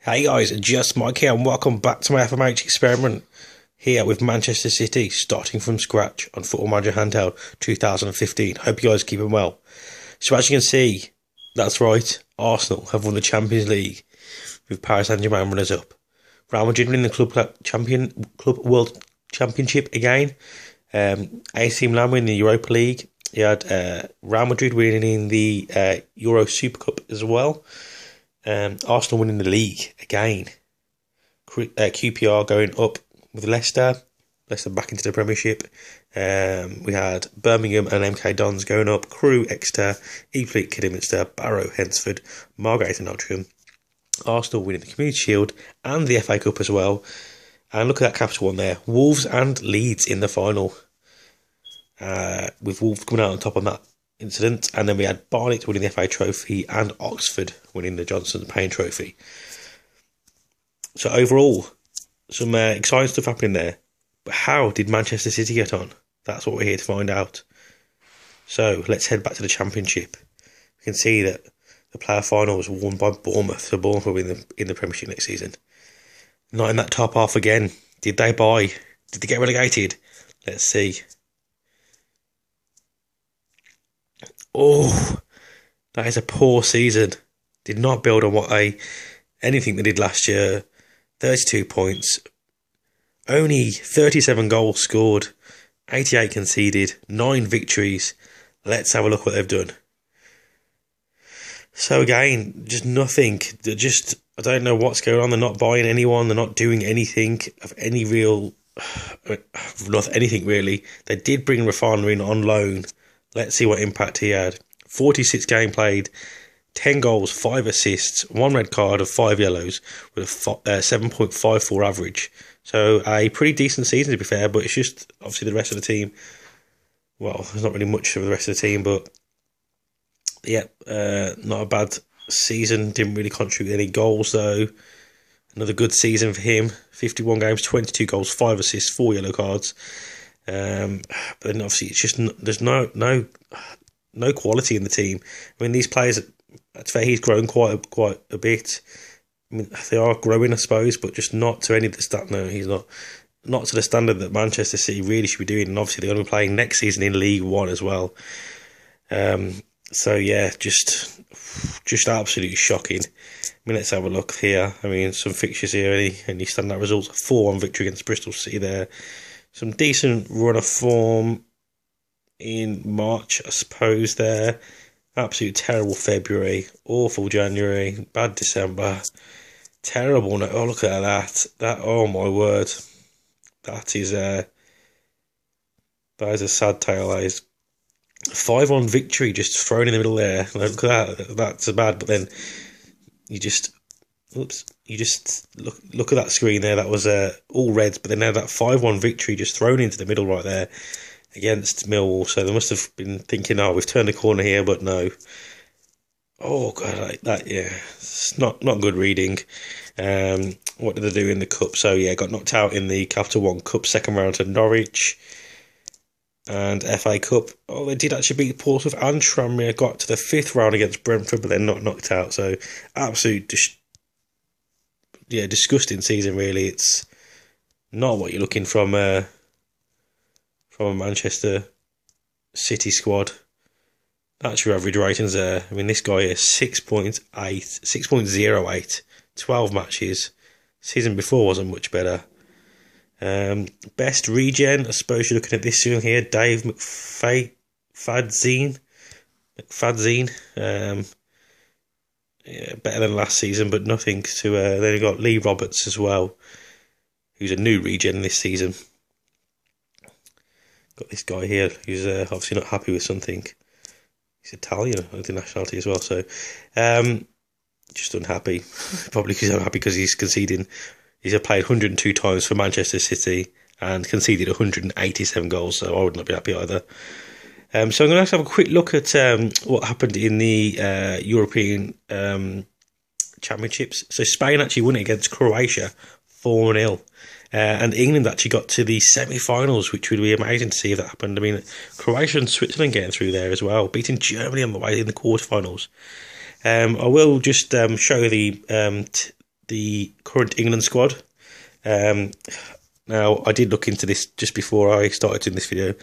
Hey guys, just Mike here and welcome back to my FMH experiment here with Manchester City, starting from scratch on Football Manager Handheld 2015. Hope you guys are keeping well. So as you can see, that's right, Arsenal have won the Champions League with Paris Saint-Germain runners up. Real Madrid winning the Club World Championship again. AC Milan winning the Europa League. You had Real Madrid winning the Euro Super Cup as well. Arsenal winning the league again. QPR going up with Leicester back into the Premiership. We had Birmingham and MK Dons going up. Crewe, Exeter, Eastleigh, Kidderminster, Barrow, Hensford, Margate and Nottingham. Arsenal winning the Community Shield and the FA Cup as well. And look at that Capital One there. Wolves and Leeds in the final. With Wolves coming out on top on that incident. And then we had Barnet winning the FA Trophy and Oxford winning the Johnson Payne Trophy. So overall, some exciting stuff happening there. But how did Manchester City get on? That's what we're here to find out. So let's head back to the Championship. We can see that the player final was won by Bournemouth. So Bournemouth will be in the Premiership next season. Not in that top half again. Did they buy? Did they get relegated? Let's see. Oh, that is a poor season. Did not build on anything they did last year. 32 points. Only 37 goals scored. 88 conceded. 9 victories. Let's have a look what they've done. So again, just nothing. I don't know what's going on. They're not buying anyone. They're not doing anything of any real... Not anything really. They did bring Rafana in on loan. Let's see what impact he had. 46 game played, 10 goals, 5 assists, 1 red card and 5 yellows with a 7.54 average. So a pretty decent season to be fair, but it's just obviously the rest of the team. Well, there's not really much of the rest of the team, but yeah, not a bad season. Didn't really contribute any goals though. Another good season for him. 51 games, 22 goals, 5 assists, 4 yellow cards. But then obviously it's just there's no quality in the team. I mean, these players, that's fair, he's grown quite a bit. I mean, they are growing, I suppose, but just not to any of the stat. No, he's not to the standard that Manchester City really should be doing. And obviously they're going to be playing next season in League One as well. So yeah, just absolutely shocking. I mean, let's have a look here. I mean, some fixtures here. Any standout results? 4-1 victory against Bristol City there. Some decent run of form in March, I suppose, there. Absolute terrible February. Awful January. Bad December. Terrible. No, oh, look at that. Oh, my word. That is a sad tale. That is 5-1 victory just thrown in the middle there. Look at that. That's bad. But then you just... Oops, you just look at that screen there. That was all reds, but then now that 5-1 victory just thrown into the middle right there against Millwall. So they must have been thinking, oh, we've turned the corner here, but no. Oh, God, like that, yeah. It's not good reading. What did they do in the Cup? So, yeah, got knocked out in the Capital One Cup second round to Norwich. And FA Cup, oh, they did actually beat Portsmouth and Tranmere. Got to the 5th round against Brentford, but they're not knocked out. So, absolute disgusting season really. It's not what you're looking from a Manchester City squad. That's your average ratings there. I mean, this guy is 6.08, 12 matches. Season before wasn't much better. Best regen, I suppose you're looking at this one here, Dave McFadzine. Yeah, better than last season, but nothing to... then you've got Lee Roberts as well, who's a new regen this season. Got this guy here, who's obviously not happy with something. He's Italian, I think, nationality as well, so... just unhappy. Probably because I'm happy because he's conceding... He's played 102 times for Manchester City and conceded 187 goals, so I would not be happy either. So I'm going to have a quick look at what happened in the European Championships. So Spain actually won it against Croatia 4-0. And England actually got to the semi-finals, which would be amazing to see if that happened. I mean, Croatia and Switzerland getting through there as well, beating Germany on the way in the quarterfinals. I will just show the the current England squad. Now, I did look into this just before I started doing this video,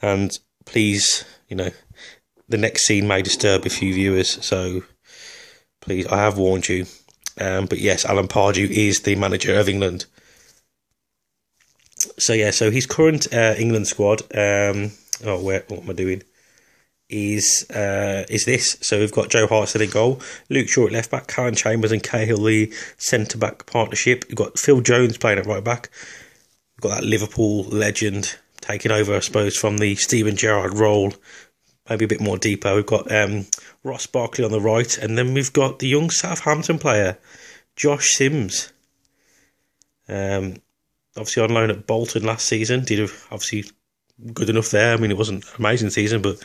and please, the next scene may disturb a few viewers, so please, I have warned you. But yes, Alan Pardew is the manager of England. So yeah, so his current England squad, what am I doing? Is this. So we've got Joe Hart in goal, Luke Shaw at left back, Callum Chambers and Cahill the centre back partnership. We've got Phil Jones playing at right back. We've got that Liverpool legend taking over, I suppose, from the Steven Gerrard role, maybe a bit more deeper. We've got Ross Barkley on the right, and then we've got the young Southampton player, Josh Sims. Obviously on loan at Bolton last season, did obviously good enough there. I mean, it wasn't an amazing season, but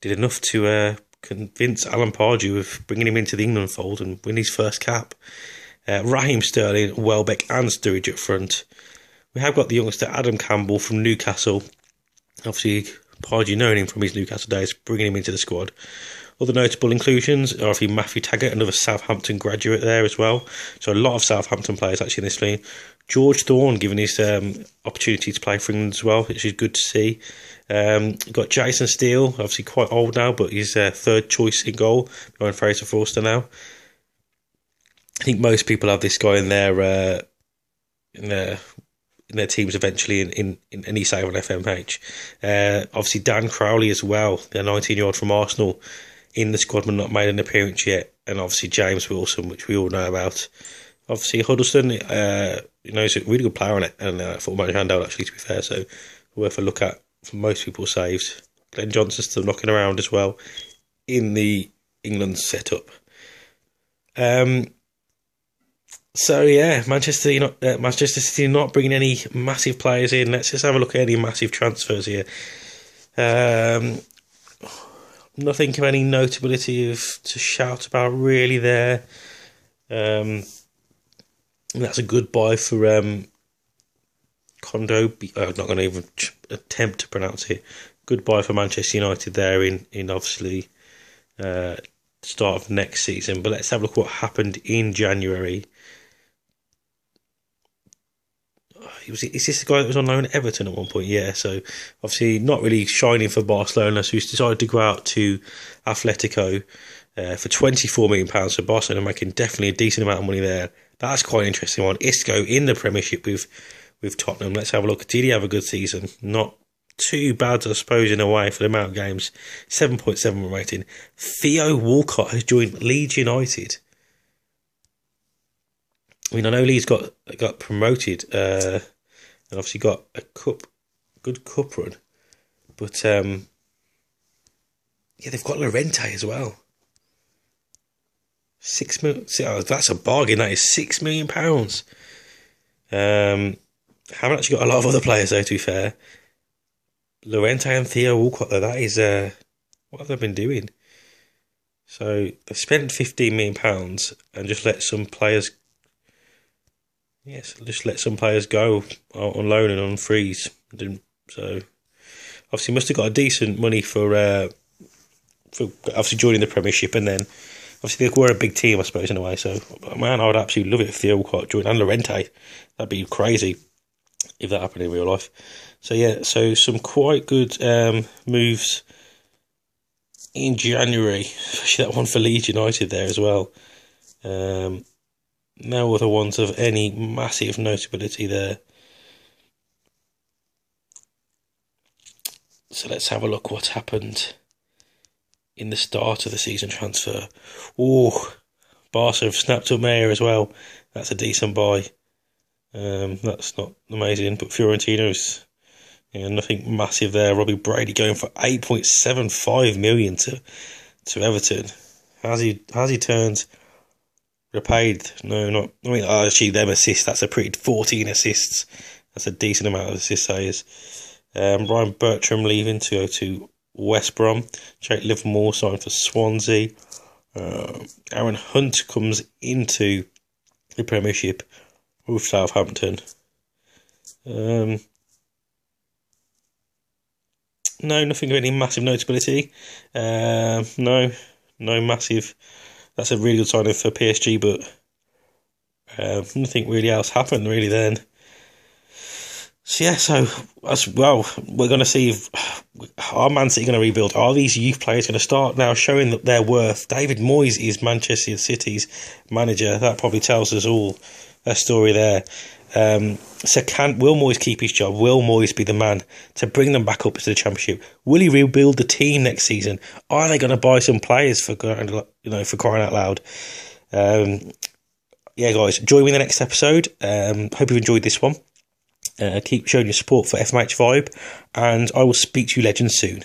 did enough to convince Alan Pardew of bringing him into the England fold and win his first cap. Raheem Sterling, Welbeck and Sturridge up front. We have got the youngster Adam Campbell from Newcastle. Obviously, Pardew, knowing him from his Newcastle days, bringing him into the squad. Other notable inclusions are obviously Matthew Taggart, another Southampton graduate there as well. So a lot of Southampton players actually in this league. George Thorne given his opportunity to play for England as well, which is good to see. Got Jason Steele, obviously quite old now, but he's third choice in goal behind Fraser Forster now. I think most people have this guy in their teams eventually in any save on FMH. Obviously Dan Crowley as well, the 19-year-old from Arsenal, in the squad but not made an appearance yet. And obviously James Wilson, which we all know about. Obviously Huddleston, he's a really good player on it, and football manager Handheld actually, to be fair, so worth a look at for most people's saves. Glenn Johnson's still knocking around as well in the England setup. So yeah, Manchester City not bringing any massive players in. Let's just have a look at any massive transfers here. Nothing of any notability to shout about really there. That's a good buy for Kondo. I'm not going to even attempt to pronounce it. Good buy for Manchester United there in obviously start of next season. But let's have a look at what happened in January. Is this the guy that was on loan at Everton at one point? Yeah, so obviously not really shining for Barcelona, so he's decided to go out to Atletico for £24 million. So Barcelona making definitely a decent amount of money there. That's quite an interesting one. Isco in the Premiership with Tottenham. Let's have a look. Did he have a good season? Not too bad, I suppose, in a way, for the amount of games. 7.7 rating. Theo Walcott has joined Leeds United. I mean, I know Leeds got promoted and obviously got a good cup run. But, yeah, they've got Llorente as well. 6 million. That's a bargain. That is £6 million. Haven't actually got a lot of other players though, to be fair. Llorente and Theo Walcott though, that is what have they been doing? So they spent £15 million and just let some players. Yes, just let some players go on loan and on freeze. So obviously must have got a decent money for obviously joining the Premiership, and then obviously we're a big team, I suppose, in a way. So man, I would absolutely love it if Theo Walcott joined and Llorente. That'd be crazy if that happened in real life. So yeah, so some quite good moves in January, especially that one for Leeds United there as well. No other ones of any massive notability there. So let's have a look what's happened in the start of the season transfer. Oh, Barca have snapped up Mayer as well. That's a decent buy. That's not amazing, but Fiorentina's nothing massive there. Robbie Brady going for 8.75 million to Everton. Has he turned repaid? No, not. I mean, actually, them assists. That's a pretty 14 assists. That's a decent amount of assists. That is. Ryan Bertram leaving to go to West Brom. Jake Livermore signed for Swansea. Aaron Hunt comes into the Premiership with Southampton. No, nothing of any massive notability. No massive. That's a really good signing for PSG, but Nothing really else happened really then. So yeah, so as well, we're going to see if are Man City going to rebuild. Are these youth players going to start now showing that their worth? David Moyes is Manchester City's manager. That probably tells us all a story there. So will Moyes keep his job? Will Moyes be the man to bring them back up to the Championship? Will he rebuild the team next season? Are they going to buy some players for crying out loud? Yeah, guys, join me in the next episode. Hope you've enjoyed this one. Keep showing your support for FMH Vibe, and I will speak to you legends soon.